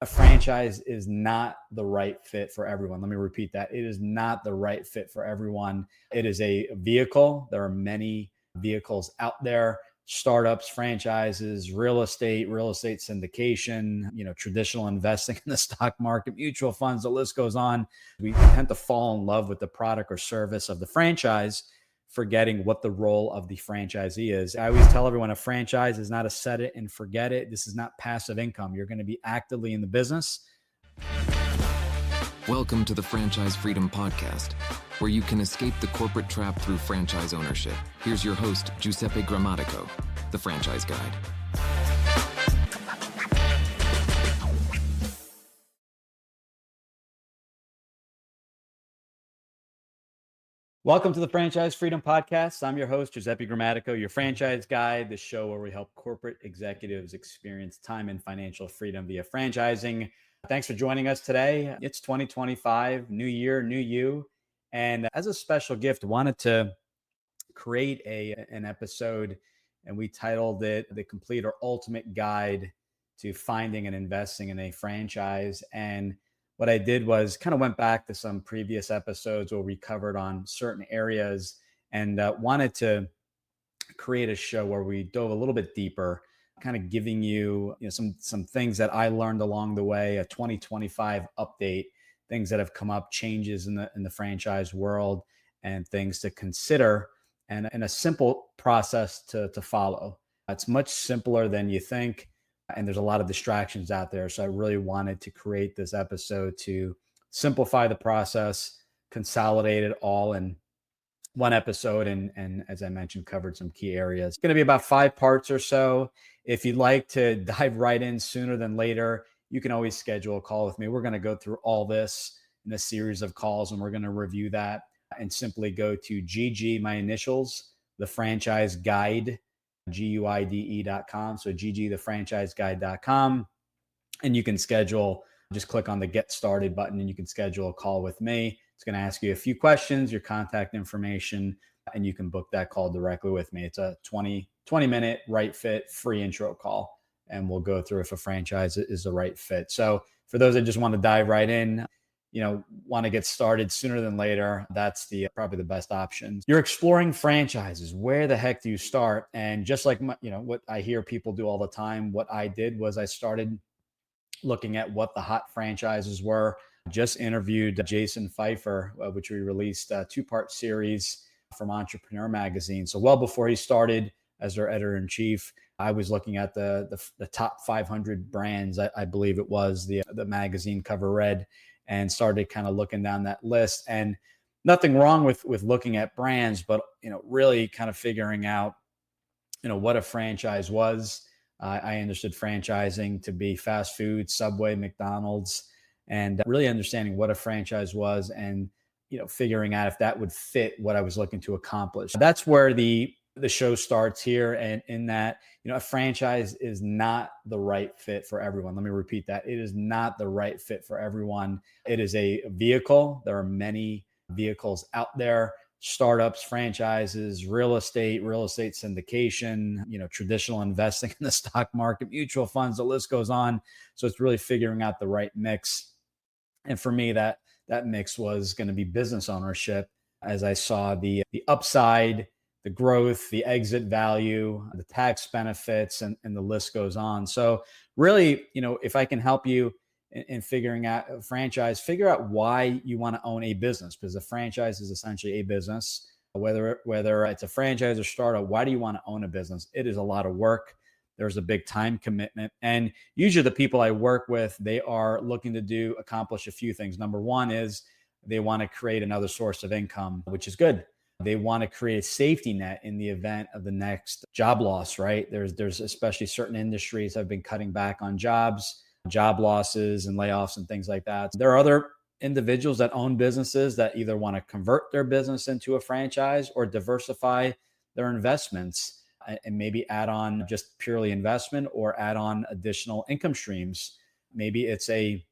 A franchise is not the right fit for everyone. Let me repeat that. It is not the right fit for everyone. It is a vehicle. There are many vehicles out there: startups, franchises, real estate syndication, traditional investing in the stock market, mutual funds, the list goes on. We tend to fall in love with the product or service of the franchise, forgetting what the role of the franchisee is. I always tell everyone a franchise is not a set it and forget it. This is not passive income. You're going to be actively in the business. Welcome to the Franchise Freedom Podcast, where you can escape the corporate trap through franchise ownership. Here's your host, Giuseppe Grammatico, the Franchise Guide. Welcome to the Franchise Freedom Podcast. I'm your host, Giuseppe Grammatico, your franchise guide, the show where we help corporate executives experience time and financial freedom via franchising. Thanks for joining us today. It's 2025, new year, new you. And as a special gift, wanted to create an episode, and we titled it The Complete or Ultimate Guide to Finding and Investing in a Franchise. And what I did was kind of went back to some previous episodes where we covered on certain areas, and wanted to create a show where we dove a little bit deeper, kind of giving you, some things that I learned along the way, a 2025 update, things that have come up, changes in the franchise world, and things to consider, and a simple process to follow. It's much simpler than you think, and there's a lot of distractions out there. So I really wanted to create this episode to simplify the process, consolidate it all in one episode, and as I mentioned, covered some key areas. It's going to be about 5 parts or so. If you'd like to dive right in sooner than later, you can always schedule a call with me. We're going to go through all this in a series of calls, and we're going to review that. And simply go to GG, my initials, the franchise guide, GUIDE.com. So GG, the franchise guide.com. And you can schedule, just click on the get started button and you can schedule a call with me. It's going to ask you a few questions, your contact information, and you can book that call directly with me. It's a 20-minute right fit, free intro call. And we'll go through if a franchise is the right fit. So for those that just want to dive right in, want to get started sooner than later, that's probably the best option. You're exploring franchises. Where the heck do you start? And just like what I hear people do all the time, what I did was I started looking at what the hot franchises were. Just interviewed Jason Pfeiffer, which we released a 2-part series from Entrepreneur Magazine. So well before he started as their editor-in-chief, I was looking at the top 500 brands, I believe it was, the magazine cover read, and started kind of looking down that list. And nothing wrong with looking at brands, but really kind of figuring out what a franchise was. I understood franchising to be fast food, Subway, McDonald's, and really understanding what a franchise was, and figuring out if that would fit what I was looking to accomplish. That's where the show starts here, and in that, a franchise is not the right fit for everyone. Let me repeat that. It is not the right fit for everyone. It is a vehicle. There are many vehicles out there: startups, franchises, real estate syndication, traditional investing in the stock market, mutual funds, the list goes on. So it's really figuring out the right mix. And for me, that mix was going to be business ownership, as I saw the upside, the growth, the exit value, the tax benefits, and the list goes on. So really, if I can help you in figuring out a franchise, figure out why you want to own a business, because a franchise is essentially a business. Whether it's a franchise or startup, why do you want to own a business? It is a lot of work. There's a big time commitment. And usually the people I work with, they are looking to accomplish a few things. Number one is they want to create another source of income, which is good. They want to create a safety net in the event of the next job loss, right? There's especially certain industries have been cutting back on job losses and layoffs and things like that. There are other individuals that own businesses that either want to convert their business into a franchise or diversify their investments, and maybe add on just purely investment or add on additional income streams. Maybe it's a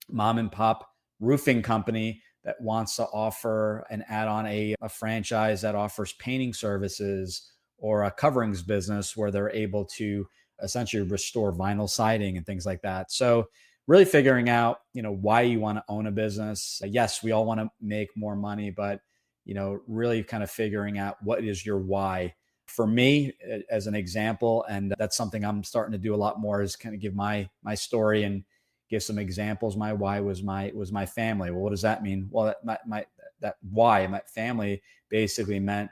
mom and pop roofing company that wants to offer and add on a franchise that offers painting services, or a coverings business where they're able to essentially restore vinyl siding and things like that. So really figuring out, why you want to own a business. Yes, we all want to make more money, but, really kind of figuring out what is your why. For me, as an example, and that's something I'm starting to do a lot more, is kind of give my story and give some examples. My why was my family. Well, what does that mean? Well, that why, my family, basically meant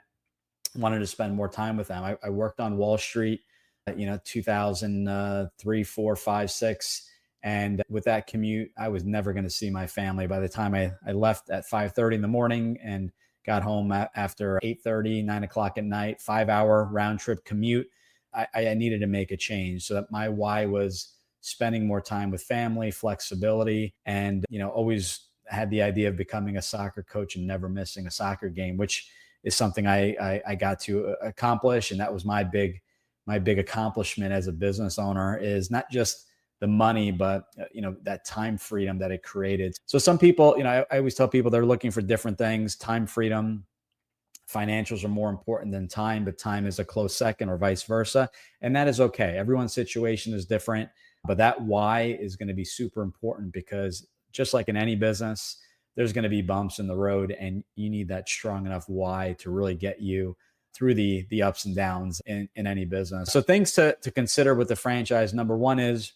wanted to spend more time with them. I worked on Wall Street, 2003, 4, 5, 6. And with that commute, I was never going to see my family. By the time I left at 5:30 in the morning and got home after 8:30, 9 o'clock at night, 5-hour round trip commute, I needed to make a change. So that my why was spending more time with family, flexibility, and, always had the idea of becoming a soccer coach and never missing a soccer game, which is something I got to accomplish. And that was my big accomplishment as a business owner, is not just the money, but that time freedom that it created. So some people, I always tell people they're looking for different things. Time freedom, financials are more important than time, but time is a close second, or vice versa. And that is okay. Everyone's situation is different, but that why is going to be super important, because just like in any business, there's going to be bumps in the road, and you need that strong enough why to really get you through the ups and downs in any business. So things to consider with the franchise. Number one is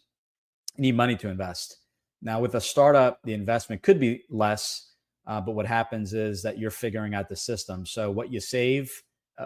you need money to invest. Now, with a startup, the investment could be less, but what happens is that you're figuring out the system. So what you save,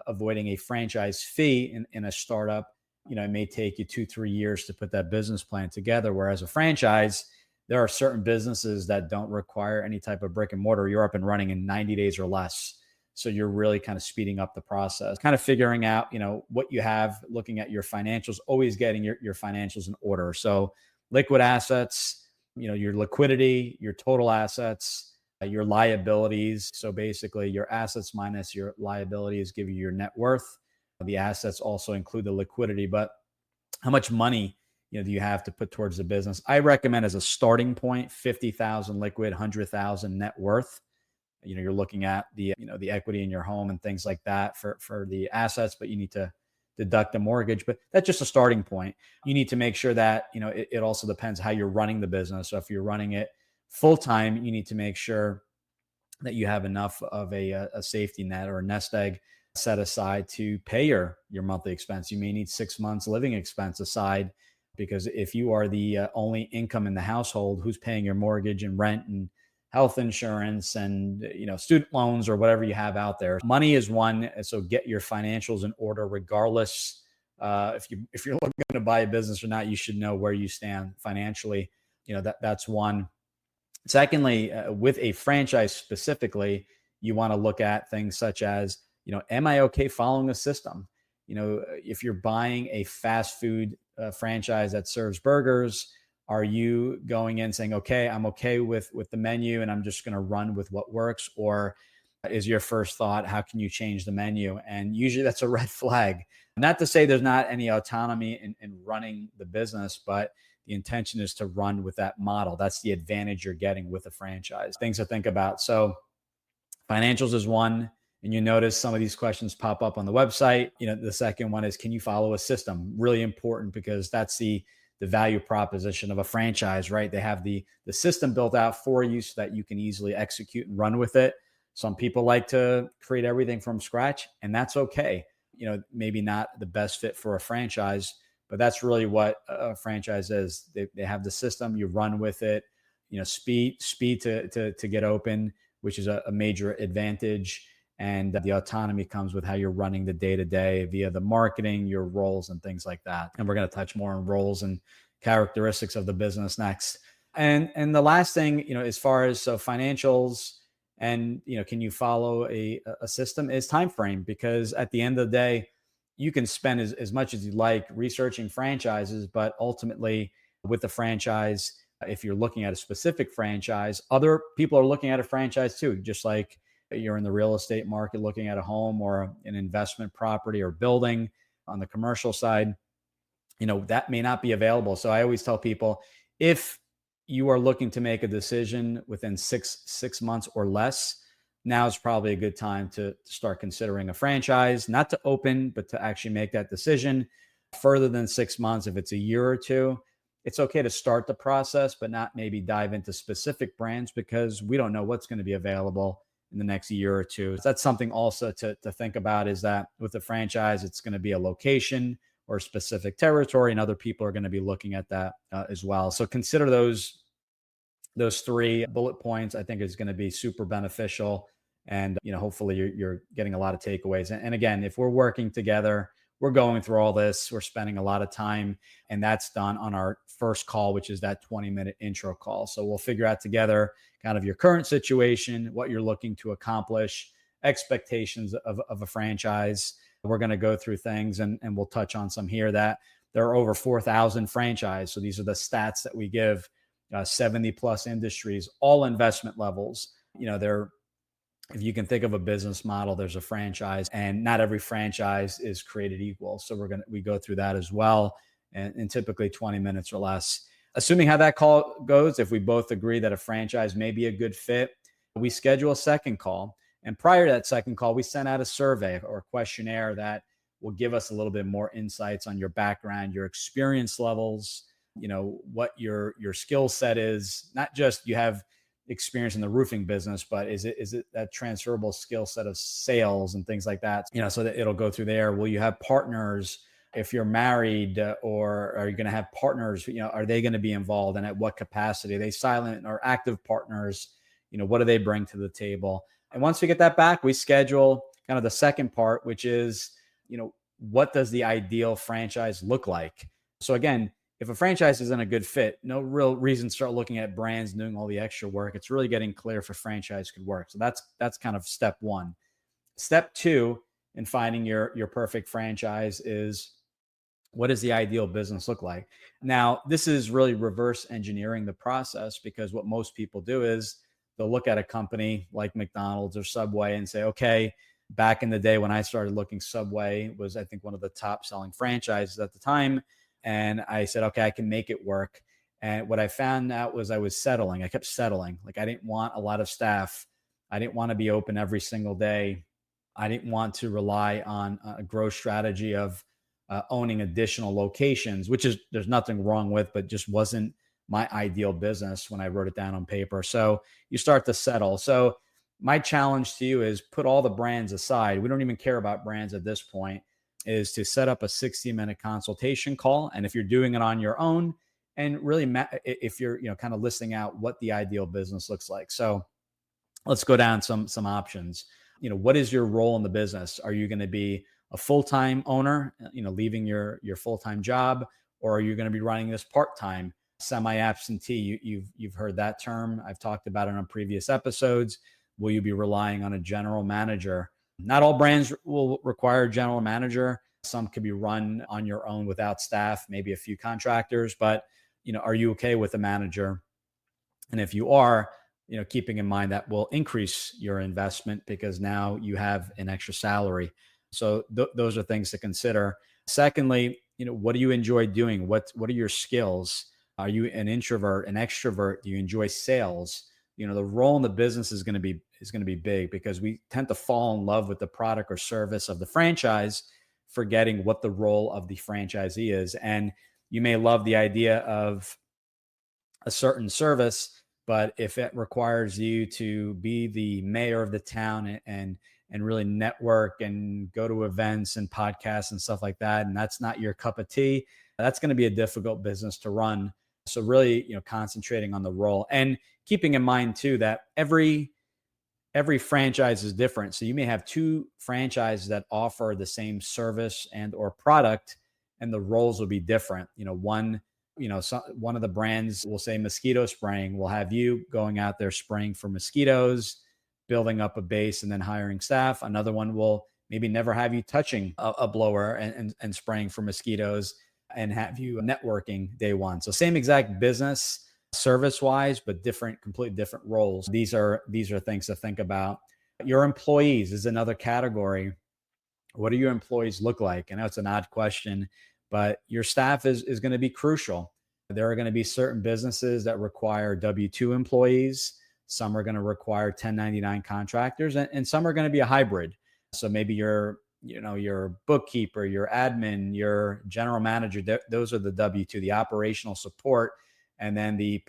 avoiding a franchise fee in a startup, it may take you 2-3 years to put that business plan together. Whereas a franchise, there are certain businesses that don't require any type of brick and mortar. You're up and running in 90 days or less. So you're really kind of speeding up the process, kind of figuring out, what you have, looking at your financials, always getting your financials in order. So liquid assets, your liquidity, your total assets, your liabilities. So basically your assets minus your liabilities give you your net worth. The assets also include the liquidity, but how much money, do you have to put towards the business? I recommend, as a starting point, 50,000 liquid, 100,000 net worth. You're looking at the equity in your home and things like that for the assets, but you need to deduct the mortgage. But that's just a starting point. You need to make sure that, it also depends how you're running the business. So if you're running it full time, you need to make sure that you have enough of a safety net or a nest egg set aside to pay your monthly expense. You may need 6 months living expense aside, because if you are the only income in the household, who's paying your mortgage and rent and health insurance and student loans or whatever you have out there? Money is one. So get your financials in order, regardless if you're looking to buy a business or not. You should know where you stand financially. That's one. Secondly, with a franchise specifically, you want to look at things such as, am I okay following a system? If you're buying a fast food franchise that serves burgers, are you going in saying, okay, I'm okay with the menu and I'm just going to run with what works? Or is your first thought, how can you change the menu? And usually that's a red flag. Not to say there's not any autonomy in running the business, but the intention is to run with that model. That's the advantage you're getting with a franchise. Things to think about. So financials is one. And you notice some of these questions pop up on the website. The second one is, can you follow a system? Really important, because that's the value proposition of a franchise, right? They have the system built out for you so that you can easily execute and run with it. Some people like to create everything from scratch, and that's okay. Maybe not the best fit for a franchise, but that's really what a franchise is. They have the system, you run with it. Speed to get open, which is a major advantage. And the autonomy comes with how you're running the day-to-day via the marketing, your roles, and things like that. And we're going to touch more on roles and characteristics of the business next. And the last thing, as far as financials and, can you follow a system, is time frame. Because at the end of the day, you can spend as much as you like researching franchises, but ultimately with the franchise, if you're looking at a specific franchise, other people are looking at a franchise too, just like you're in the real estate market looking at a home or an investment property or building. On the commercial side, that may not be available. So I always tell people, if you are looking to make a decision within six months or less, now is probably a good time to start considering a franchise, not to open, but to actually make that decision. Further than 6 months, if it's a year or two, it's okay to start the process, but not maybe dive into specific brands because we don't know what's going to be available in the next year or two. So that's something also to think about, is that with the franchise, it's going to be a location or a specific territory, and other people are going to be looking at that as well. So consider those three bullet points. I think is going to be super beneficial. And, hopefully you're getting a lot of takeaways. And again, if we're working together, we're going through all this, we're spending a lot of time, and that's done on our first call, which is that 20-minute intro call. So we'll figure out together kind of your current situation, what you're looking to accomplish, expectations of a franchise. We're going to go through things, and we'll touch on some here that there are over 4,000 franchise. So these are the stats that we give, 70 plus industries, all investment levels. If you can think of a business model, there's a franchise, and not every franchise is created equal. So we go through that as well, and typically 20 minutes or less. Assuming how that call goes, if we both agree that a franchise may be a good fit, we schedule a second call. And prior to that second call, we send out a survey or a questionnaire that will give us a little bit more insights on your background, your experience levels, what your skill set is. Not just you have experience in the roofing business, but is it that transferable skill set of sales and things like that? So that it'll go through there. Will you have partners? If you're married, or are you going to have partners? Are they going to be involved, and at what capacity? Are they silent or active partners? What do they bring to the table? And once we get that back, we schedule kind of the second part, which is, what does the ideal franchise look like? So again, if a franchise isn't a good fit, no real reason to start looking at brands and doing all the extra work. It's really getting clear if a franchise could work. So that's kind of step one. Step two in finding your perfect franchise is, what does the ideal business look like? Now, this is really reverse engineering the process, because what most people do is they'll look at a company like McDonald's or Subway and say, okay, back in the day when I started looking, Subway was, I think, one of the top selling franchises at the time. And I said, okay, I can make it work. And what I found out was I was settling. I kept settling. Like, I didn't want a lot of staff. I didn't want to be open every single day. I didn't want to rely on a growth strategy of owning additional locations, which is, there's nothing wrong with, but just wasn't my ideal business when I wrote it down on paper. So you start to settle. So my challenge to you is, put all the brands aside. We don't even care about brands at this point. Is to set up a 60-minute consultation call. And if you're doing it on your own, and really if you're, kind of listing out what the ideal business looks like. So let's go down some options. What is your role in the business? Are you going to be a full-time owner, leaving your full-time job, or are you going to be running this part-time, semi-absentee? You've heard that term. I've talked about it on previous episodes. Will you be relying on a general manager? Not all brands will require a general manager. Some could be run on your own without staff, maybe a few contractors, but are you okay with a manager? And if you are, keeping in mind that will increase your investment, because now you have an extra salary. So those are things to consider. Secondly, what do you enjoy doing? What are your skills? Are you an introvert, an extrovert? Do you enjoy sales? The role in the business is going to be big, because we tend to fall in love with the product or service of the franchise, forgetting what the role of the franchisee is. And you may love the idea of a certain service, but if it requires you to be the mayor of the town and really network and go to events and podcasts and stuff like that, and that's not your cup of tea, that's going to be a difficult business to run. So really, concentrating on the role, and keeping in mind too that every franchise is different. So you may have two franchises that offer the same service and or product, and the roles will be different. One of the brands will say mosquito spraying, will have you going out there spraying for mosquitoes, building up a base, and then hiring staff. Another one will maybe never have you touching a blower and spraying for mosquitoes, and have you networking day one. So same exact business service wise, but completely different roles. These are things to think about. Your employees is another category. What do your employees look like? I know it's an odd question, but your staff is going to be crucial. There are going to be certain businesses that require W-2 employees. Some are going to require 1099 contractors, and some are going to be a hybrid. So maybe you're your bookkeeper, your admin, your general manager. Those are the W-2, the operational support. And then the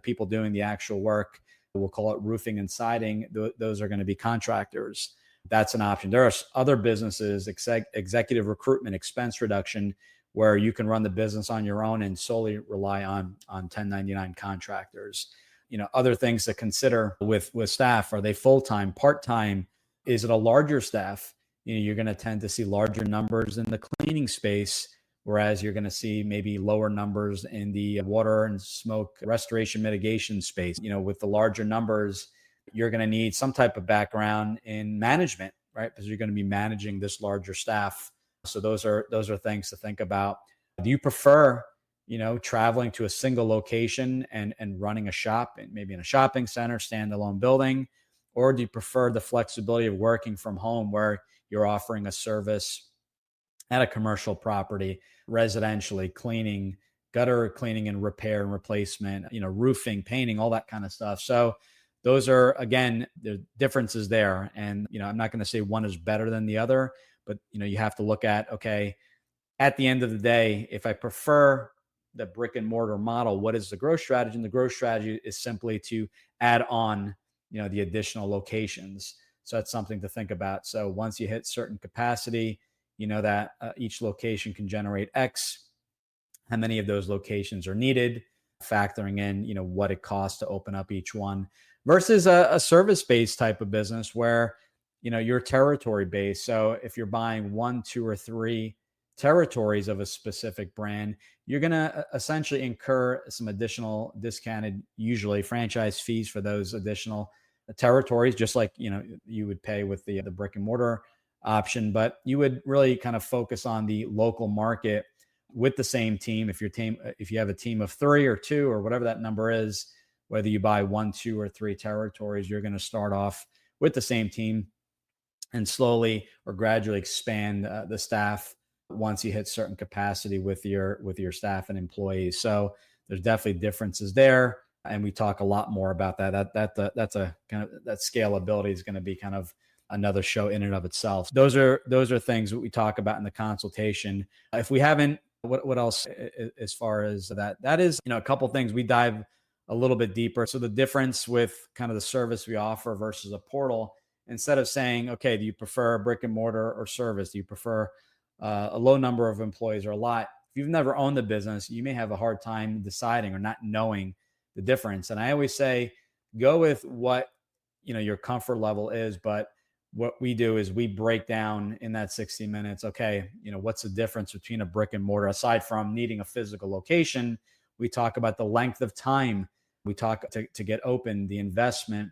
people doing the actual work, we'll call it roofing and siding. Those are going to be contractors. That's an option. There are other businesses, executive recruitment, expense reduction, where you can run the business on your own and solely rely on 1099 contractors. Other things to consider with staff: are they full-time, part-time? Is it a larger staff? You're going to tend to see larger numbers in the cleaning space, whereas you're going to see maybe lower numbers in the water and smoke restoration mitigation space. With the larger numbers, you're going to need some type of background in management, right? Because you're going to be managing this larger staff. So those are things to think about. Do you prefer, traveling to a single location and running a shop, and maybe in a shopping center, standalone building? Or do you prefer the flexibility of working from home, where you're offering a service at a commercial property, residentially, cleaning, gutter cleaning and repair and replacement, roofing, painting, all that kind of stuff? So those are, again, the differences there. And, I'm not going to say one is better than the other, but, you have to look at, okay, at the end of the day, if I prefer the brick and mortar model, what is the growth strategy? And the growth strategy is simply to add on, the additional locations. So that's something to think about. So once you hit certain capacity, that each location can generate X, how many of those locations are needed, factoring in, what it costs to open up each one, versus a service-based type of business where, you're territory-based. So if you're buying 1, 2, or 3 territories of a specific brand, you're going to essentially incur some additional discounted, usually franchise fees for those additional territories, just like, you would pay with the brick and mortar option. But you would really kind of focus on the local market with the same team. If you have a team of 3 or 2 or whatever that number is, whether you buy 1, 2, or 3 territories, you're going to start off with the same team and slowly or gradually expand the staff once you hit certain capacity with your staff and employees. So there's definitely differences there, and we talk a lot more about that. That's a kind of, that scalability is going to be kind of another show in and of itself. Those are things that we talk about in the consultation. If we haven't, what else as far as that is, a couple things we dive a little bit deeper. So the difference with kind of the service we offer versus a portal, instead of saying, okay, do you prefer brick and mortar or service? Do you prefer a low number of employees or a lot? If you've never owned the business, you may have a hard time deciding or not knowing the difference. And I always say, go with what, your comfort level is. But what we do is we break down in that 60 minutes, okay, what's the difference between a brick and mortar, aside from needing a physical location? We talk about the length of time we talk to get open, the investment.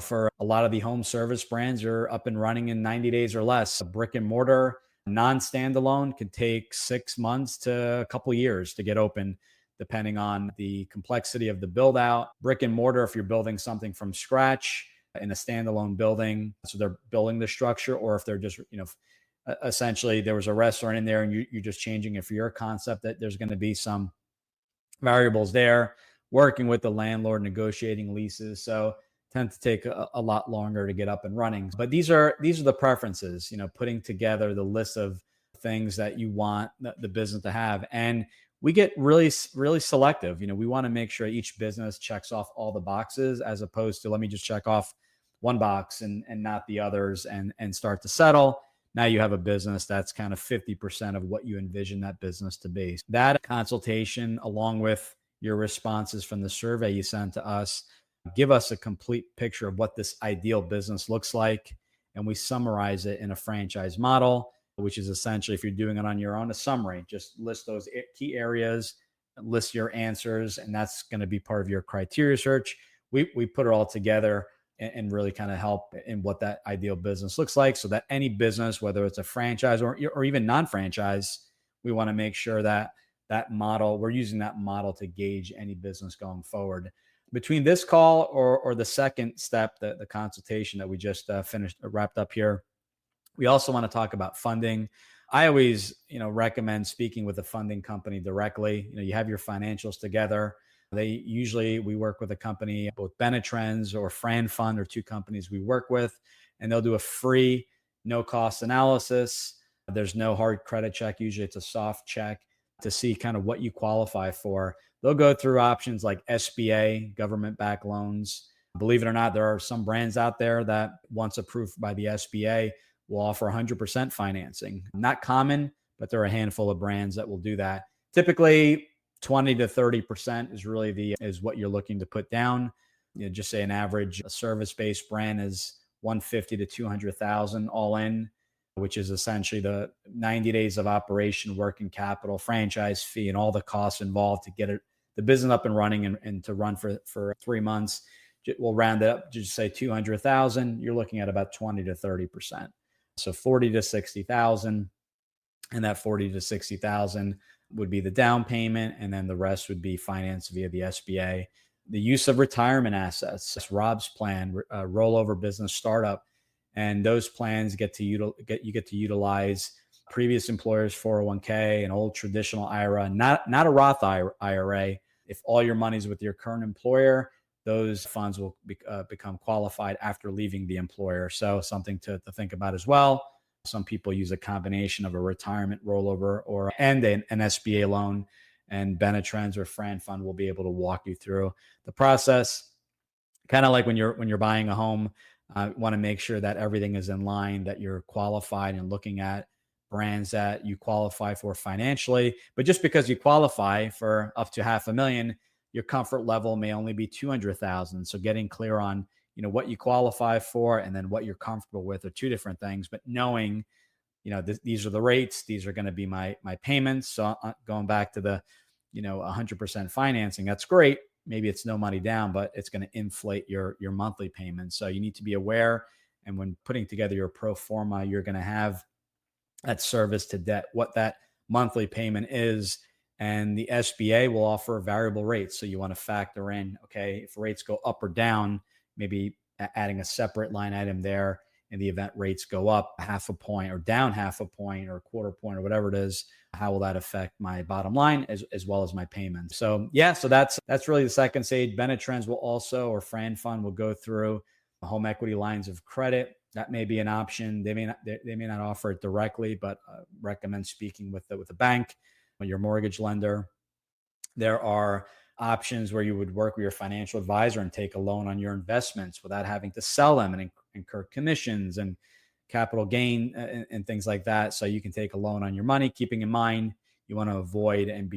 For a lot of the home service brands, are up and running in 90 days or less. A brick and mortar non-standalone could take 6 months to a couple years to get open, depending on the complexity of the build out. Brick and mortar, if you're building something from scratch in a standalone building, so they're building the structure, or if they're just, essentially there was a restaurant in there and you're just changing it for your concept, that there's going to be some variables there, working with the landlord, negotiating leases. So tend to take a lot longer to get up and running. But these are the preferences, putting together the list of things that you want the business to have. And we get really, really selective. We want to make sure each business checks off all the boxes, as opposed to, let me just check off one box and not the others, and start to settle. Now you have a business that's kind of 50% of what you envision that business to be. That consultation, along with your responses from the survey you sent to us, give us a complete picture of what this ideal business looks like. And we summarize it in a franchise model, which is essentially, if you're doing it on your own, a summary. Just list those key areas, list your answers, and that's going to be part of your criteria search. We put it all together and really kind of help in what that ideal business looks like, so that any business, whether it's a franchise or even non-franchise, we want to make sure that we're using that model to gauge any business going forward. Between this call or the second step, the consultation that we just wrapped up here, we also want to talk about funding. I always, recommend speaking with a funding company directly. You have your financials together. We work with a company, both Benetrends or Fran Fund, or 2 companies we work with, and they'll do a free no cost analysis. There's no hard credit check. Usually it's a soft check to see kind of what you qualify for. They'll go through options like SBA, government backed loans. Believe it or not, there are some brands out there that, once approved by the SBA, will offer 100% financing. Not common, but there are a handful of brands that will do that. Typically, 20 to 30% is really is what you're looking to put down. Just say an average service-based brand is 150 to 200,000 all in, which is essentially the 90 days of operation, working capital, franchise fee, and all the costs involved to get the business up and running and to run for 3 months. We'll round it up, just say 200,000. You're looking at about 20 to 30%. So 40 to 60,000, and that 40 to 60,000 would be the down payment, and then the rest would be financed via the SBA. The use of retirement assets, this Rob's plan, rollover business startup, and those plans get to utilize previous employers' 401k, an old traditional IRA, not a Roth IRA. If all your money's with your current employer, those funds will become qualified after leaving the employer. So something to think about as well. Some people use a combination of a retirement rollover and an SBA loan, and Benetrends or Fran Fund will be able to walk you through the process. Kind of like when you're buying a home, want to make sure that everything is in line, that you're qualified and looking at brands that you qualify for financially. But just because you qualify for up to $500,000, your comfort level may only be 200,000. So getting clear on, what you qualify for and then what you're comfortable with are two different things. But knowing, these are the rates, these are going to be my payments. So going back to the, 100% financing, that's great. Maybe it's no money down, but it's going to inflate your monthly payments. So you need to be aware. And when putting together your pro forma, you're going to have that service to debt, what that monthly payment is. And the SBA will offer variable rates. So you want to factor in, okay, if rates go up or down, maybe adding a separate line item there in the event rates go up 0.5 point or down 0.5 point or 1/4 point or whatever it is. How will that affect my bottom line as well as my payments? So so that's really the second stage. Benetrends will also, or Fran Fund will go through home equity lines of credit. That may be an option. They may not offer it directly, but recommend speaking with the bank, your mortgage lender. There are options where you would work with your financial advisor and take a loan on your investments without having to sell them and incur commissions and capital gain and things like that. So you can take a loan on your money, keeping in mind you want to avoid and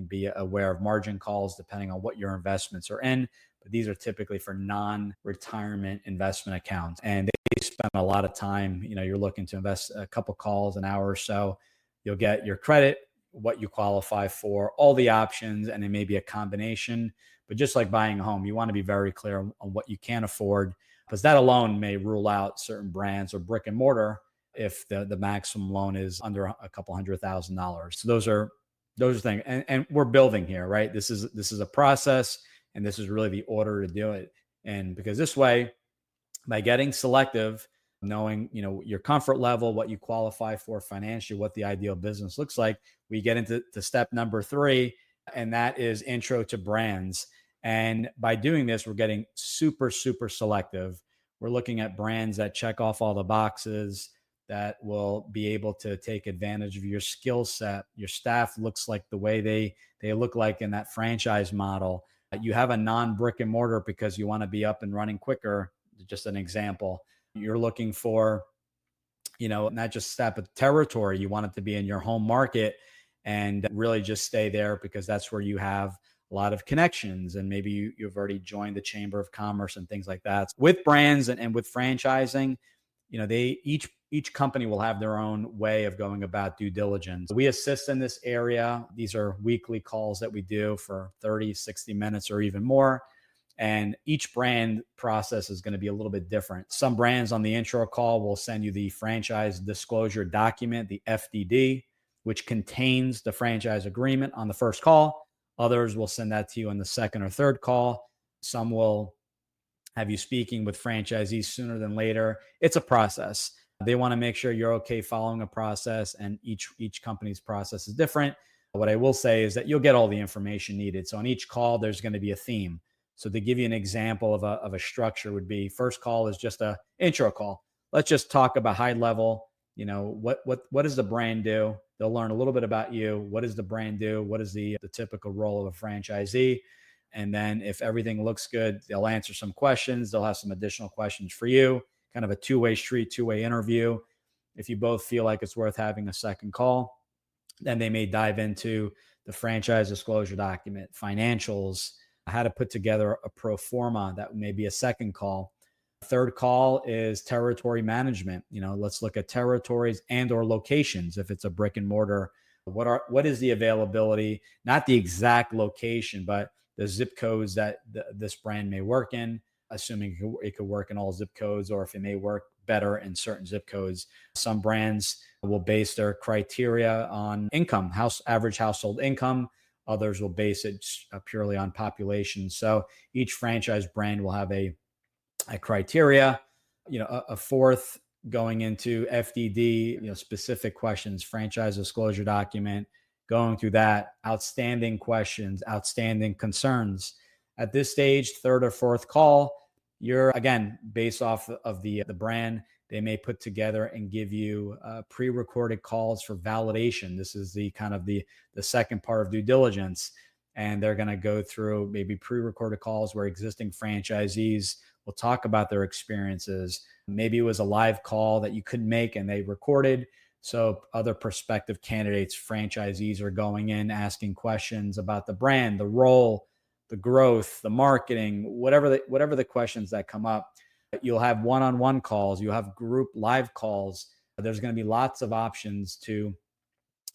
be aware of margin calls depending on what your investments are in. But these are typically for non-retirement investment accounts, and they spend a lot of time. You're looking to invest a couple calls, an hour or so. You'll get your credit, what you qualify for, all the options, and it may be a combination. But just like buying a home, you want to be very clear on what you can afford, because that alone may rule out certain brands or brick and mortar if the maximum loan is under a couple $100,000. So those are things, and we're building here, right? This is a process, and this is really the order to do it. And because this way, by getting selective, knowing your comfort level, what you qualify for financially, what the ideal business looks like, we get into step number 3, and that is intro to brands. And by doing this, we're getting super selective. We're looking at brands that check off all the boxes, that will be able to take advantage of your skill set. Your staff looks like the way they look like in that franchise model. You have a non-brick and mortar because you want to be up and running quicker. Just an example. You're looking for, not just step of territory. You want it to be in your home market and really just stay there because that's where you have a lot of connections. And maybe you've already joined the Chamber of Commerce and things like that. With brands and with franchising, each company will have their own way of going about due diligence. We assist in this area. These are weekly calls that we do for 30, 60 minutes or even more. And each brand process is going to be a little bit different. Some brands on the intro call will send you the franchise disclosure document, the FDD, which contains the franchise agreement on the first call. Others will send that to you on the second or third call. Some will have you speaking with franchisees sooner than later. It's a process. They want to make sure you're okay following a process, and each company's process is different. What I will say is that you'll get all the information needed. So on each call, there's going to be a theme. So to give you an example of a structure would be, first call is just a intro call. let's just talk about high level. What does the brand do? They'll learn a little bit about you. What does the brand do? What is the typical role of a franchisee? And then if everything looks good, they'll answer some questions. They'll have some additional questions for you, kind of a two-way street, two-way interview. If you both feel like it's worth having a second call, then they may dive into the franchise disclosure document, financials, how to put together a pro forma. That may be a second call. Third call is territory management. Let's look at territories and or locations. If it's a brick and mortar, what is the availability, not the exact location, but the zip codes that this brand may work in, assuming it could work in all zip codes, or if it may work better in certain zip codes. Some brands will base their criteria on income, average household income. Others will base it purely on population. So each franchise brand will have a criteria. A fourth going into FDD, specific questions, franchise disclosure document, going through that, outstanding questions, outstanding concerns. At this stage, third or fourth call, you're, again, based off of the brand, they may put together and give you pre-recorded calls for validation. This is the kind of the second part of due diligence. And they're going to go through maybe pre-recorded calls where existing franchisees will talk about their experiences. Maybe it was a live call that you couldn't make and they recorded. So other prospective candidates, franchisees, are going in asking questions about the brand, the role, the growth, the marketing, whatever the questions that come up. You'll have one-on-one calls. You'll have group live calls. There's going to be lots of options to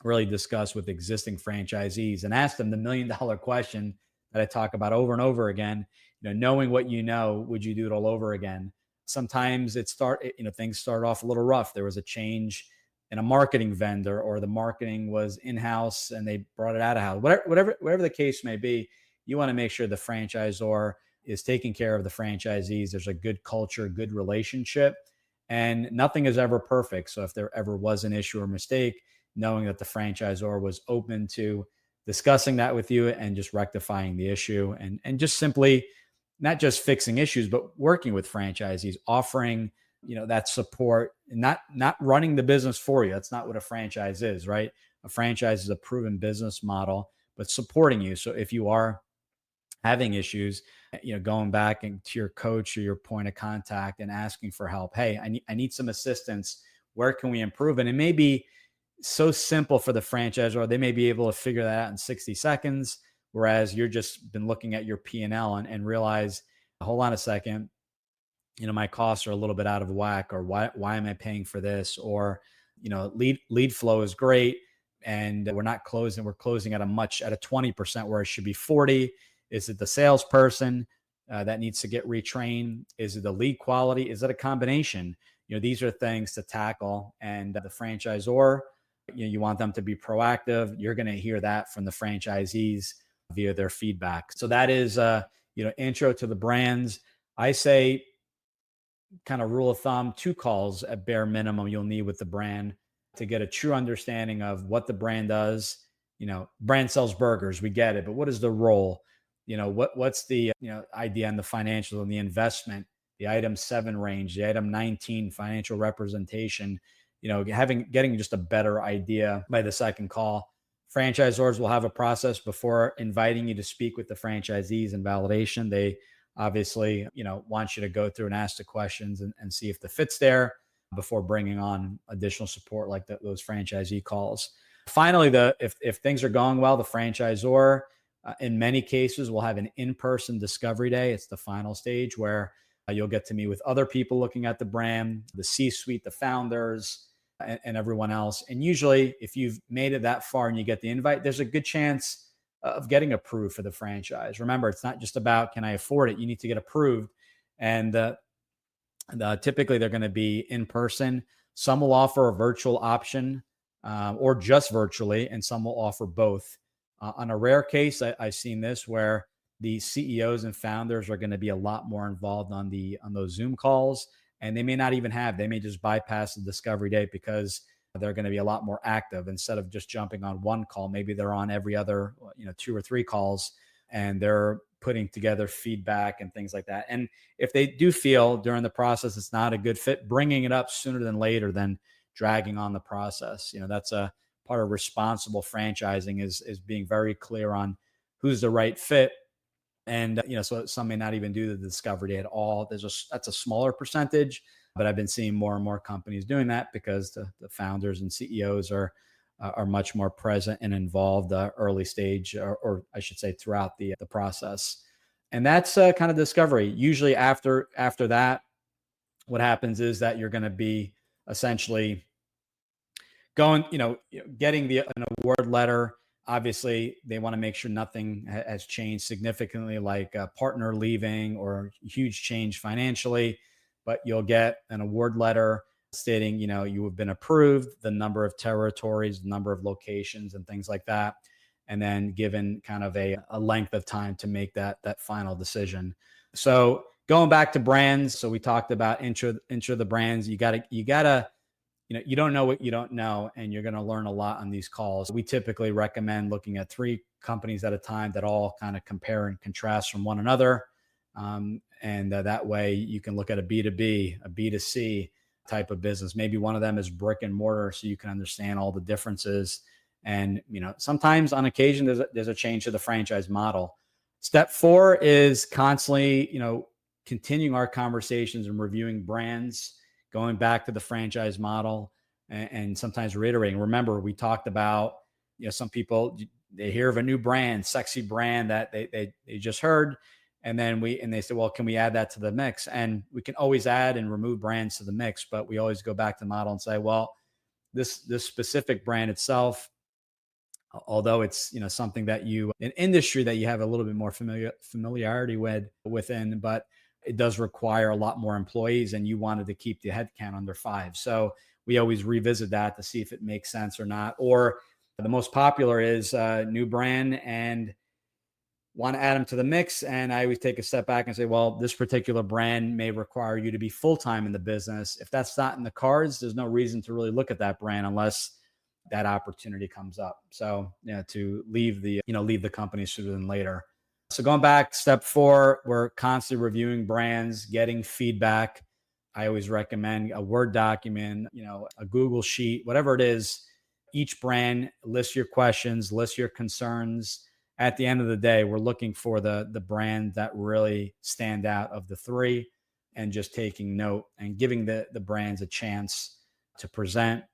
really discuss with existing franchisees and ask them the $1 million question that I talk about over and over again. Knowing what would you do it all over again? Sometimes things start off a little rough. There was a change in a marketing vendor, or the marketing was in-house and they brought it out of house. Whatever the case may be, you want to make sure the franchisor is taking care of the franchisees. There's a good culture, good relationship, and nothing is ever perfect. So if there ever was an issue or mistake, knowing that the franchisor was open to discussing that with you and just rectifying the issue, and just simply not just fixing issues, but working with franchisees, offering, that support, not running the business for you. That's not what a franchise is, right? A franchise is a proven business model, but supporting you. So if you are having issues, going back to your coach or your point of contact and asking for help. Hey, I need some assistance. Where can we improve? And it may be so simple for the franchisor. They may be able to figure that out in 60 seconds. Whereas you're just been looking at your P&L and realize, hold on a second, my costs are a little bit out of whack, or why am I paying for this? Or, lead flow is great and we're not closing. We're closing at a 20% where it should be 40. Is it the salesperson that needs to get retrained? Is it the lead quality? Is it a combination? These are things to tackle, and the franchisor, you want them to be proactive. You're going to hear that from the franchisees via their feedback. So that is, intro to the brands. I say, kind of rule of thumb, 2 calls at bare minimum you'll need with the brand to get a true understanding of what the brand does. Brand sells burgers, we get it, but what is the role? What's the idea on the financials and the investment, the item 7 range, the item 19 financial representation, getting just a better idea by the second call. Franchisors will have a process before inviting you to speak with the franchisees and validation. They obviously, want you to go through and ask the questions and see if the fit's there before bringing on additional support like those franchisee calls. Finally, if things are going well, the franchisor, in many cases, will have an in-person discovery day. It's the final stage where you'll get to meet with other people looking at the brand, the C-suite, the founders, and everyone else. And usually, if you've made it that far and you get the invite, there's a good chance of getting approved for the franchise. Remember, it's not just about, can I afford it? You need to get approved. And typically, they're going to be in person. Some will offer a virtual option or just virtually, and some will offer both. On a rare case, I've seen this where the CEOs and founders are going to be a lot more involved on those Zoom calls, and they may just bypass the discovery date because they're going to be a lot more active. Instead of just jumping on one call, maybe they're on every other 2 or 3 calls, and they're putting together feedback and things like that. And if they do feel during the process it's not a good fit, bringing it up sooner than later than dragging on the process. That's a part of responsible franchising is being very clear on who's the right fit. And, so some may not even do the discovery day at all. That's a smaller percentage, but I've been seeing more and more companies doing that because the founders and CEOs are much more present and involved early stage, or I should say throughout the process. And that's kind of discovery. Usually after that, what happens is that you're going to be essentially going, getting an award letter. Obviously, they want to make sure nothing has changed significantly, like a partner leaving or huge change financially. But you'll get an award letter stating, you have been approved, the number of territories, the number of locations, and things like that. And then given kind of a length of time to make that final decision. So going back to brands, so we talked about intro the brands. You gotta you don't know what you don't know, and you're going to learn a lot on these calls. We typically recommend looking at 3 companies at a time that all kind of compare and contrast from one another. And that way you can look at a B2B, a B2C type of business. Maybe one of them is brick and mortar, so you can understand all the differences. And, sometimes on occasion, there's a change to the franchise model. Step 4 is constantly, continuing our conversations and reviewing brands, going back to the franchise model, and sometimes reiterating. Remember, we talked about, some people, they hear of a new brand, sexy brand that they just heard. And then they say, well, can we add that to the mix? And we can always add and remove brands to the mix, but we always go back to the model and say, well, this specific brand itself, although it's, something that an industry that you have a little bit more familiarity within, but it does require a lot more employees, and you wanted to keep the headcount under 5. So we always revisit that to see if it makes sense or not. Or the most popular is a new brand and want to add them to the mix. And I always take a step back and say, well, this particular brand may require you to be full-time in the business. If that's not in the cards, there's no reason to really look at that brand unless that opportunity comes up. So, to leave the company sooner than later. So going back, step 4, we're constantly reviewing brands, getting feedback. I always recommend a Word document, a Google sheet, whatever it is. Each brand, list your questions, list your concerns. At the end of the day, we're looking for the brand that really stand out of the 3, and just taking note and giving the brands a chance to present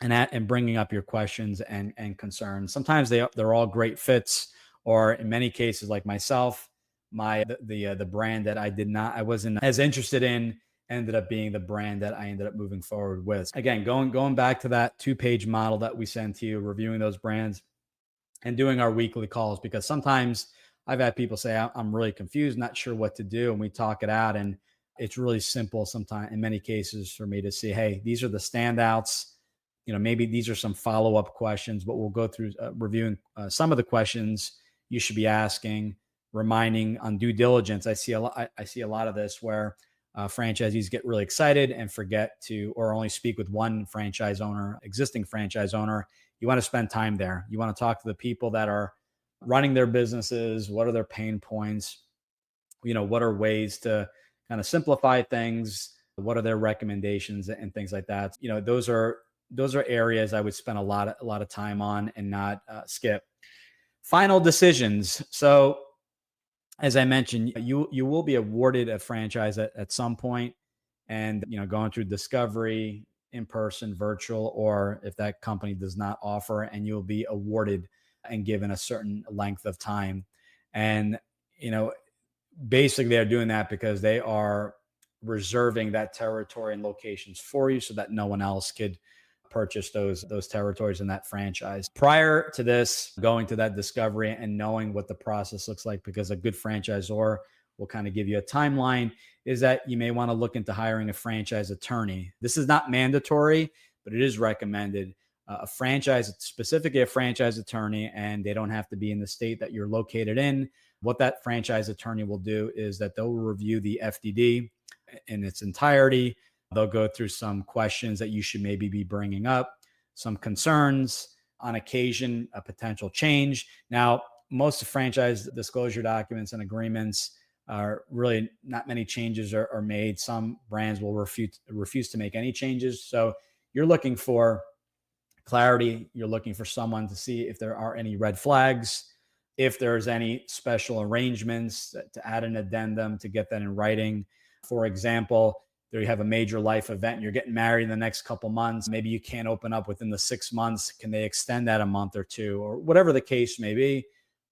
and bringing up your questions and concerns. Sometimes they're all great fits. Or in many cases, like myself, the brand that I wasn't as interested in ended up being the brand that I ended up moving forward with. Again, going back to that 2-page model that we sent to you, reviewing those brands and doing our weekly calls, because sometimes I've had people say, I'm really confused, not sure what to do. And we talk it out, and it's really simple sometimes in many cases for me to see, hey, these are the standouts. Maybe these are some follow-up questions, but we'll go through reviewing some of the questions you should be asking, reminding on due diligence. I see a lot of this where franchisees get really excited and forget to, or only speak with one existing franchise owner. You want to spend time there. You want to talk to the people that are running their businesses. What are their pain points? What are ways to kind of simplify things? What are their recommendations and things like that? Those are areas I would spend a lot of time on and not skip. Final decisions. So as I mentioned, you will be awarded a franchise at some point, and going through discovery, in person, virtual, or if that company does not offer, and you'll be awarded and given a certain length of time. And basically they're doing that because they are reserving that territory and locations for you so that no one else could purchase those territories in that franchise. Prior to this, going to that discovery and knowing what the process looks like, because a good franchisor will kind of give you a timeline, is that you may want to look into hiring a franchise attorney. This is not mandatory, but it is recommended. Specifically a franchise attorney, and they don't have to be in the state that you're located in. What that franchise attorney will do is that they'll review the FDD in its entirety. They'll go through some questions that you should maybe be bringing up, some concerns, on occasion, a potential change. Now, most franchise disclosure documents and agreements are really not many changes are made. Some brands will refuse to make any changes. So you're looking for clarity. You're looking for someone to see if there are any red flags, if there's any special arrangements to add an addendum to get that in writing. For example, there you have a major life event, you're getting married in the next couple months. Maybe you can't open up within the 6 months. Can they extend that a month or two, or whatever the case may be?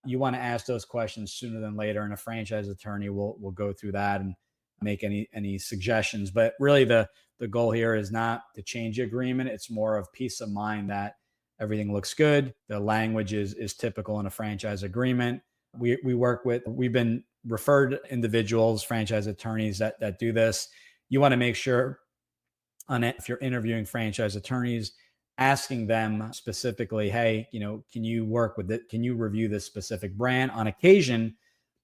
You want to ask those questions sooner than later, and a franchise attorney will go through that and make any suggestions. But really, the goal here is not to change the agreement. It's more of peace of mind that everything looks good. The language is typical in a franchise agreement. We've been referred individuals, franchise attorneys that do this. You want to make sure if you're interviewing franchise attorneys, asking them specifically, hey, can you work with it? Can you review this specific brand? On occasion,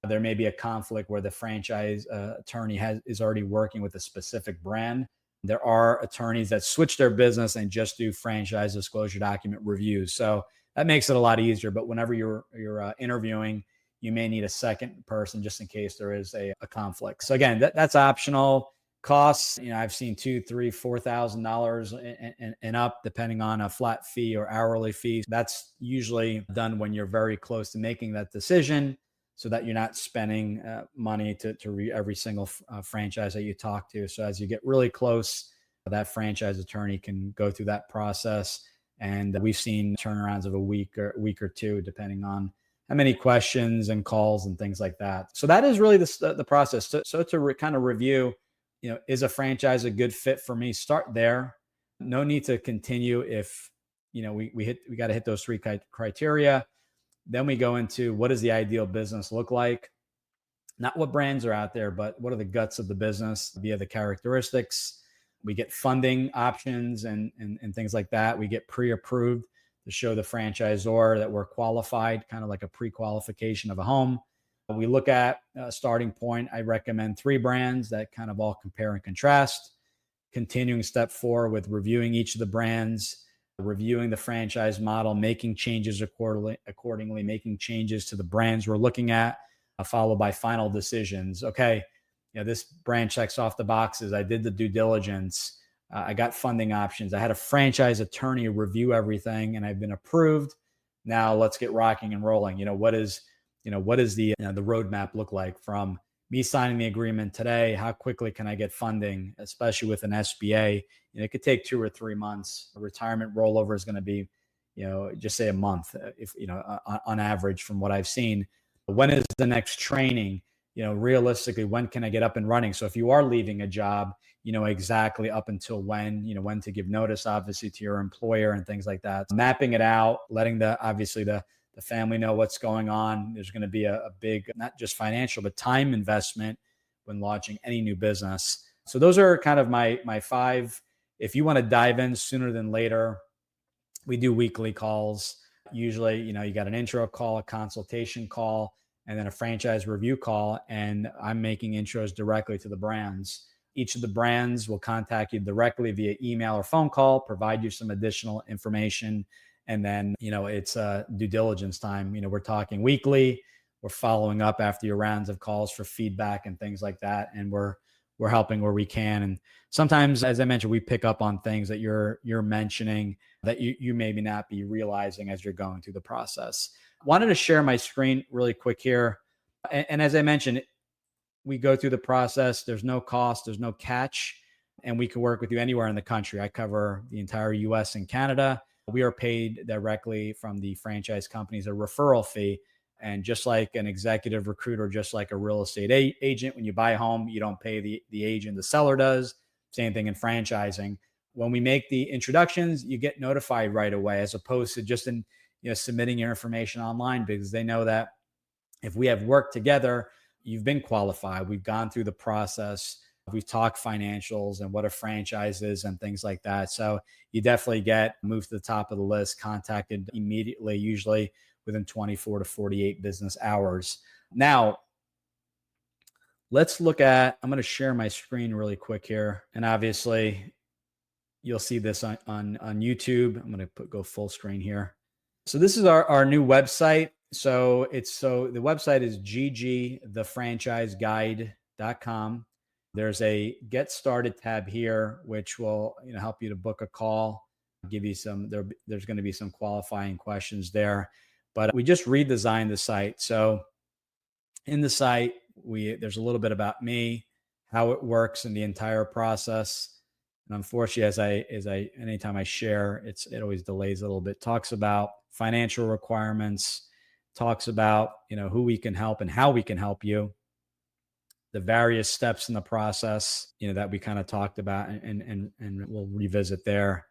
there may be a conflict where the franchise attorney is already working with a specific brand. There are attorneys that switch their business and just do franchise disclosure document reviews. So that makes it a lot easier. But whenever you're interviewing, you may need a second person just in case there is a conflict. So again, that's optional. Costs, I've seen $2,000, $3,000, $4,000 and up, depending on a flat fee or hourly fee. That's usually done when you're very close to making that decision, so that you're not spending money to every single franchise that you talk to. So as you get really close, that franchise attorney can go through that process. And we've seen turnarounds of a week or two, depending on how many questions and calls and things like that. So that is really the process. So to kind of review, is a franchise a good fit for me? Start there. No need to continue if, we got to hit those three criteria. Then we go into, what does the ideal business look like? Not what brands are out there, but what are the guts of the business via the characteristics. We get funding options and things like that. We get pre-approved to show the franchisor that we're qualified, kind of like a pre-qualification of a home. We look at a starting point. I recommend 3 brands that kind of all compare and contrast. Continuing step 4 with reviewing each of the brands, reviewing the franchise model, making changes accordingly, making changes to the brands we're looking at, followed by final decisions. Okay, this brand checks off the boxes. I did the due diligence. I got funding options. I had a franchise attorney review everything, and I've been approved. Now let's get rocking and rolling. What is the roadmap look like from me signing the agreement today? How quickly can I get funding, especially with an SBA? It could take 2 or 3 months. A retirement rollover is going to be, just say a month, if on average from what I've seen. When is the next training? Realistically, when can I get up and running? So if you are leaving a job, exactly up until when to give notice, obviously, to your employer and things like that. Mapping it out, letting the family know what's going on. There's going to be a big, not just financial, but time investment when launching any new business. So those are kind of my 5. If you want to dive in sooner than later, we do weekly calls. Usually, you got an intro call, a consultation call, and then a franchise review call. And I'm making intros directly to the brands. Each of the brands will contact you directly via email or phone call, provide you some additional information. And then, it's due diligence time. We're talking weekly. We're following up after your rounds of calls for feedback and things like that. And we're helping where we can. And sometimes, as I mentioned, we pick up on things that you're mentioning that you maybe not be realizing as you're going through the process. Wanted to share my screen really quick here. And as I mentioned, we go through the process. There's no cost. There's no catch. And we can work with you anywhere in the country. I cover the entire US and Canada. We are paid directly from the franchise companies, a referral fee. And just like an executive recruiter, just like a real estate agent, when you buy a home, you don't pay the agent, the seller does. Same thing in franchising. When we make the introductions, you get notified right away, as opposed to just submitting your information online, because they know that if we have worked together, you've been qualified. We've gone through the process. We've talked financials and what a franchise is and things like that. So you definitely get moved to the top of the list, contacted immediately, usually within 24 to 48 business hours. Now, let's look at, I'm going to share my screen really quick here. And obviously, you'll see this on YouTube. I'm going to go full screen here. So this is our new website. So the website is ggthefranchiseguide.com. There's a get started tab here, which will help you to book a call, give you there's going to be some qualifying questions there. But we just redesigned the site. So in the site, there's a little bit about me, how it works in the entire process. And unfortunately, anytime I share, it always delays a little bit. Talks about financial requirements, talks about who we can help and how we can help you, the various steps in the process that we kind of talked about, and we'll revisit there.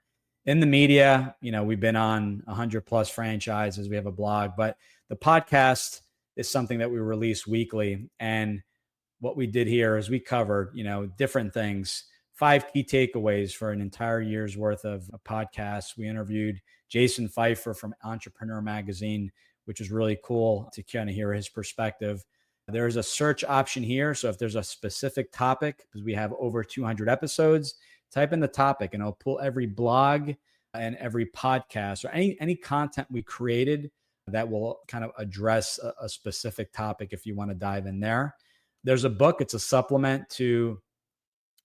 In the media, we've been on 100 plus franchises. We have a blog, but the podcast is something that we release weekly. And what we did here is we covered different things, 5 key takeaways for an entire year's worth of podcasts. We interviewed Jason Pfeiffer from Entrepreneur Magazine, which was really cool to kind of hear his perspective. There's a search option here. So if there's a specific topic, because we have over 200 episodes, type in the topic and it'll pull every blog and every podcast or any content we created that will kind of address a specific topic if you want to dive in there. There's a book. It's a supplement to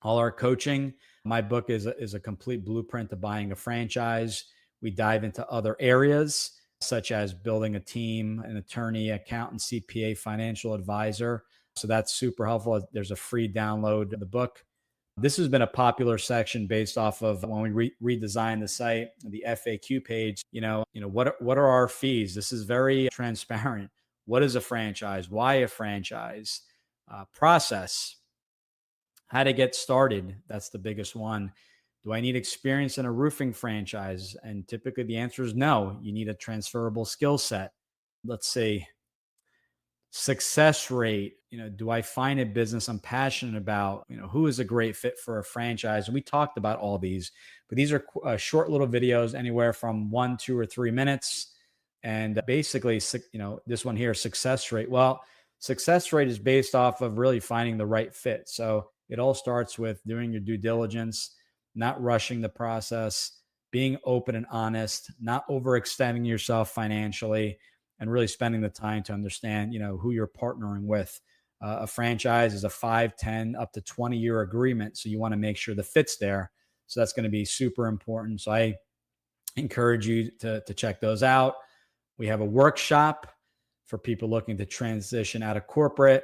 all our coaching. My book is a complete blueprint to buying a franchise. We dive into other areas such as building a team, an attorney, accountant, CPA, financial advisor. So that's super helpful. There's a free download of the book. This has been a popular section based off of when we redesigned the site, the FAQ page. What are our fees? This is very transparent. What is a franchise? Why a franchise? Process. How to get started. That's the biggest one. Do I need experience in a roofing franchise? And typically the answer is no. You need a transferable skill set. Let's see. Success rate. Do I find a business I'm passionate about? Who is a great fit for a franchise? And we talked about all these, but these are short little videos, anywhere from 1, 2, or 3 minutes. And basically, this one here, success rate. Well, success rate is based off of really finding the right fit. So it all starts with doing your due diligence, not rushing the process, being open and honest, not overextending yourself financially, and really spending the time to understand, who you're partnering with. A franchise is a 5, 10, up to 20-year agreement. So you want to make sure the fit's there. So that's going to be super important. So I encourage you to check those out. We have a workshop for people looking to transition out of corporate.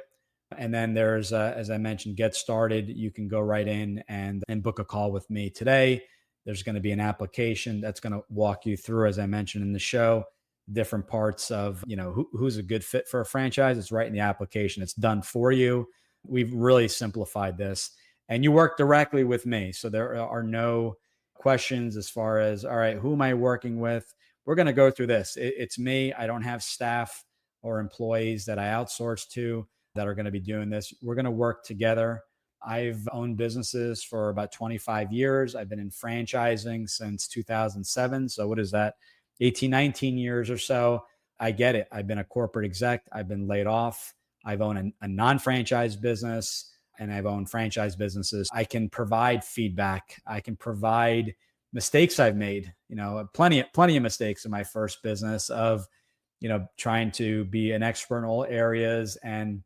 And then there's, as I mentioned, get started. You can go right in and book a call with me today. There's going to be an application that's going to walk you through, as I mentioned in the show, different parts of, who's a good fit for a franchise. It's right in the application. It's done for you. We've really simplified this, and you work directly with me. So there are no questions as far as, all right, who am I working with? We're going to go through this. It's me. I don't have staff or employees that I outsource to that are going to be doing this. We're going to work together. I've owned businesses for about 25 years. I've been in franchising since 2007. So what is that? 18, 19 years or so. I get it. I've been a corporate exec. I've been laid off. I've owned a non-franchise business, and I've owned franchise businesses. I can provide feedback. I can provide mistakes I've made, plenty of mistakes in my first business of, trying to be an expert in all areas and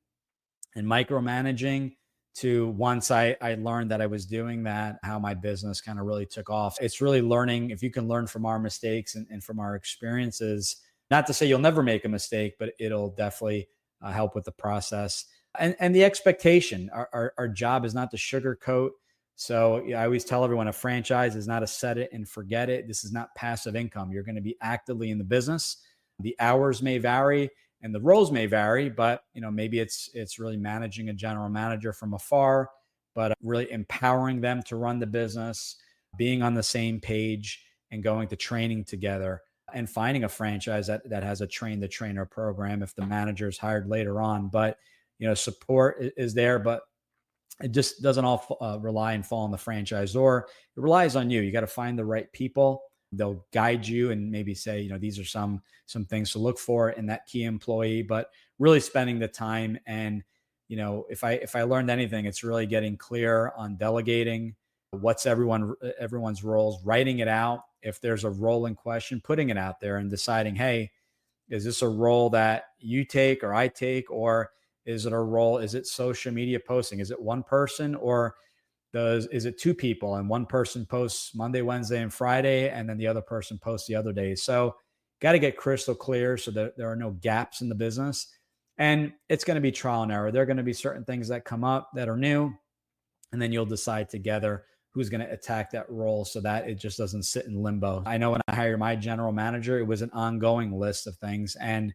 micromanaging, to once I learned that I was doing that, how my business kind of really took off. It's really learning. If you can learn from our mistakes and from our experiences, not to say you'll never make a mistake, but it'll definitely help with the process. And the expectation, our job is not to sugarcoat. So I always tell everyone, a franchise is not a set it and forget it. This is not passive income. You're going to be actively in the business. The hours may vary and the roles may vary, but maybe it's really managing a general manager from afar, but really empowering them to run the business, being on the same page, and going to training together, and finding a franchise that has a train the trainer program if the manager is hired later on. But support is there, but it just doesn't all rely and fall on the franchisor. It relies on you. You got to find the right people. They'll guide you and maybe say, these are some things to look for in that key employee, but really spending the time. And, if I learned anything, it's really getting clear on delegating, what's everyone's roles, writing it out. If there's a role in question, putting it out there and deciding, hey, Is this a role that you take or I take, or is it social media posting? Is it one person, or is it two people and one person posts Monday, Wednesday, and Friday, and then the other person posts the other days? So got to get crystal clear so that there are no gaps in the business. And it's going to be trial and error. There are going to be certain things that come up that are new, and then you'll decide together who's going to attack that role so that it just doesn't sit in limbo. I know when I hired my general manager, it was an ongoing list of things. And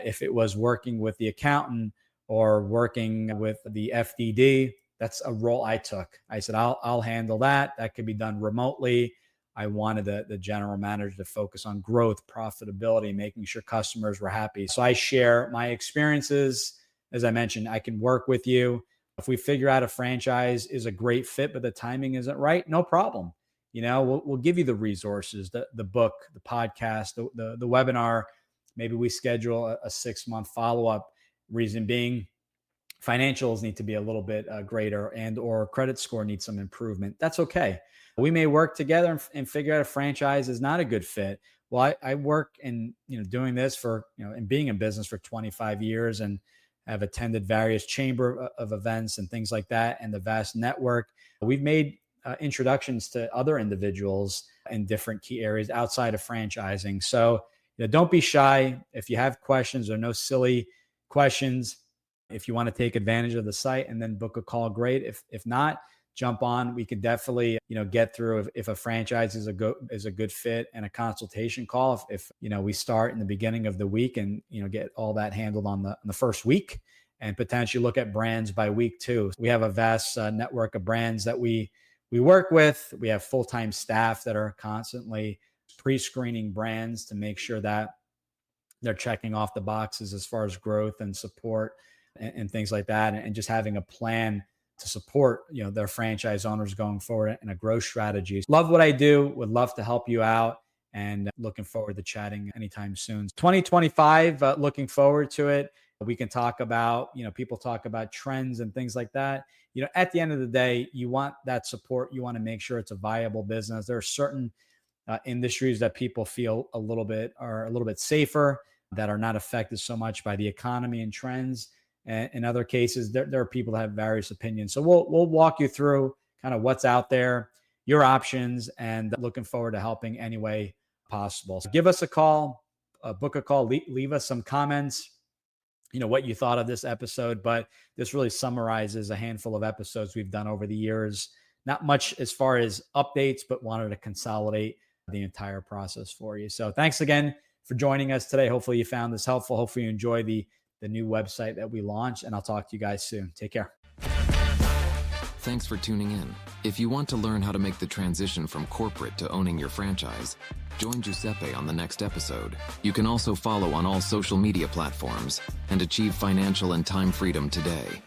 if it was working with the accountant or working with the FDD, that's a role I took. I said, I'll handle that. That could be done remotely. I wanted the general manager to focus on growth, profitability, making sure customers were happy. So I share my experiences. As I mentioned, I can work with you. If we figure out a franchise is a great fit, but the timing isn't right, no problem. We'll give you the resources, the book, the podcast, the webinar. Maybe we schedule a 6-month follow-up. Reason being, financials need to be a little bit greater, and or credit score needs some improvement. That's okay. We may work together and figure out a franchise is not a good fit. Well, I work in doing this for and being in business for 25 years, and have attended various chamber of events and things like that, and the vast network. We've made introductions to other individuals in different key areas outside of franchising. So don't be shy. If you have questions, or no silly questions. If you want to take advantage of the site and then book a call, great. If not, jump on. We could definitely get through if a franchise is a good fit, and a consultation call. If we start in the beginning of the week and get all that handled on the first week, and potentially look at brands by week 2. We have a vast network of brands that we work with. We have full-time staff that are constantly pre-screening brands to make sure that they're checking off the boxes as far as growth and support and things like that, and just having a plan to support their franchise owners going forward in a growth strategy. Love what I do, would love to help you out, and looking forward to chatting anytime soon. 2025, looking forward to it. We can talk about, people talk about trends and things like that. At the end of the day, you want that support. You want to make sure it's a viable business. There are certain industries that people feel a little bit safer, that are not affected so much by the economy and trends. And in other cases, there are people that have various opinions. So we'll walk you through kind of what's out there, your options, and looking forward to helping any way possible. So give us a call, book a call, leave us some comments, what you thought of this episode. But this really summarizes a handful of episodes we've done over the years. Not much as far as updates, but wanted to consolidate the entire process for you. So thanks again for joining us today. Hopefully you found this helpful. Hopefully you enjoy the new website that we launched, and I'll talk to you guys soon. Take care. Thanks for tuning in. If you want to learn how to make the transition from corporate to owning your franchise, join Giuseppe on the next episode. You can also follow on all social media platforms and achieve financial and time freedom today.